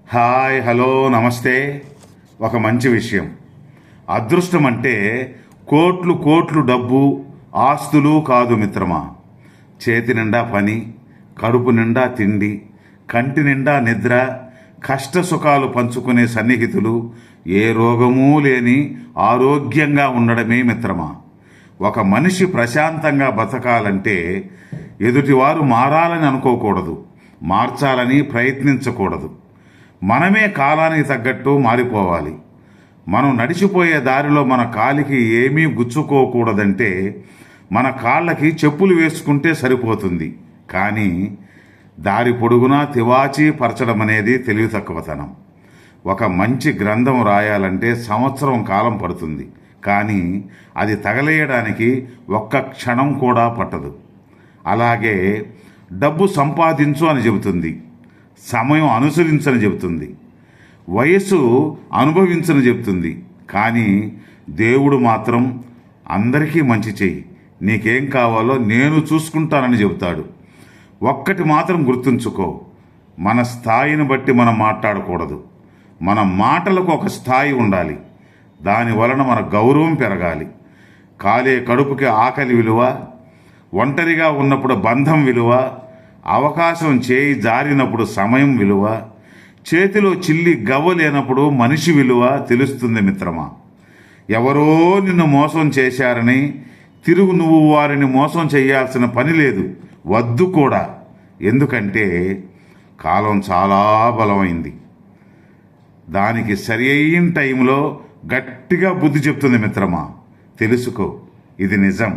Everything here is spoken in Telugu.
హాయ్, హలో, నమస్తే. ఒక మంచి విషయం. అదృష్టం అంటే కోట్లు కోట్లు డబ్బు, ఆస్తులు కాదు మిత్రమా. చేతి నిండా పని, కడుపు నిండా తిండి, కంటి నిండా నిద్ర, కష్ట సుఖాలు పంచుకునే సన్నిహితులు, ఏ రోగమూ లేని ఆరోగ్యంగా ఉండడమే మిత్రమా. ఒక మనిషి ప్రశాంతంగా బతకాలంటే ఎదుటివారు మారాలని అనుకోకూడదు, మార్చాలని ప్రయత్నించకూడదు. మనమే కాలానికి తగ్గట్టు మారిపోవాలి. మనం నడిచిపోయే దారిలో మన కాలికి ఏమీ గుచ్చుకోకూడదంటే మన కాళ్ళకి చెప్పులు వేసుకుంటే సరిపోతుంది. కానీ దారి పొడుగునా తివాచీ పరచడం అనేది తెలివి తక్కువతనం. ఒక మంచి గ్రంథం రాయాలంటే సంవత్సరం కాలం పడుతుంది, కానీ అది తగలేయడానికి ఒక్క క్షణం కూడా పట్టదు. అలాగే డబ్బు సంపాదించు అని చెబుతుంది, సమయం అనుసరించని చెబుతుంది, వయస్సు అనుభవించని చెబుతుంది. కానీ దేవుడు మాత్రం అందరికీ మంచి చెయ్యి, నీకేం కావాలో నేను చూసుకుంటానని చెబుతాడు. ఒక్కటి మాత్రం గుర్తుంచుకో, మన స్థాయిని బట్టి మనం మాట్లాడకూడదు. మన మాటలకు ఒక స్థాయి ఉండాలి. దాని వలన మన గౌరవం పెరగాలి. కాలే కడుపుకి ఆకలి విలువ, ఒంటరిగా ఉన్నప్పుడు బంధం విలువ, అవకాశం చేయి జారినప్పుడు సమయం విలువ, చేతిలో చిల్లి గవ్వ లేనప్పుడు మనిషి విలువ తెలుస్తుంది మిత్రమా. ఎవరో నిన్ను మోసం చేశారని తిరుగు నువ్వు వారిని మోసం చేయాల్సిన పని లేదు, వద్దు కూడా. ఎందుకంటే కాలం చాలా బలమైంది. దానికి సరి అయిన టైంలో గట్టిగా బుద్ధి చెప్తుంది మిత్రమా. తెలుసుకో, ఇది నిజం.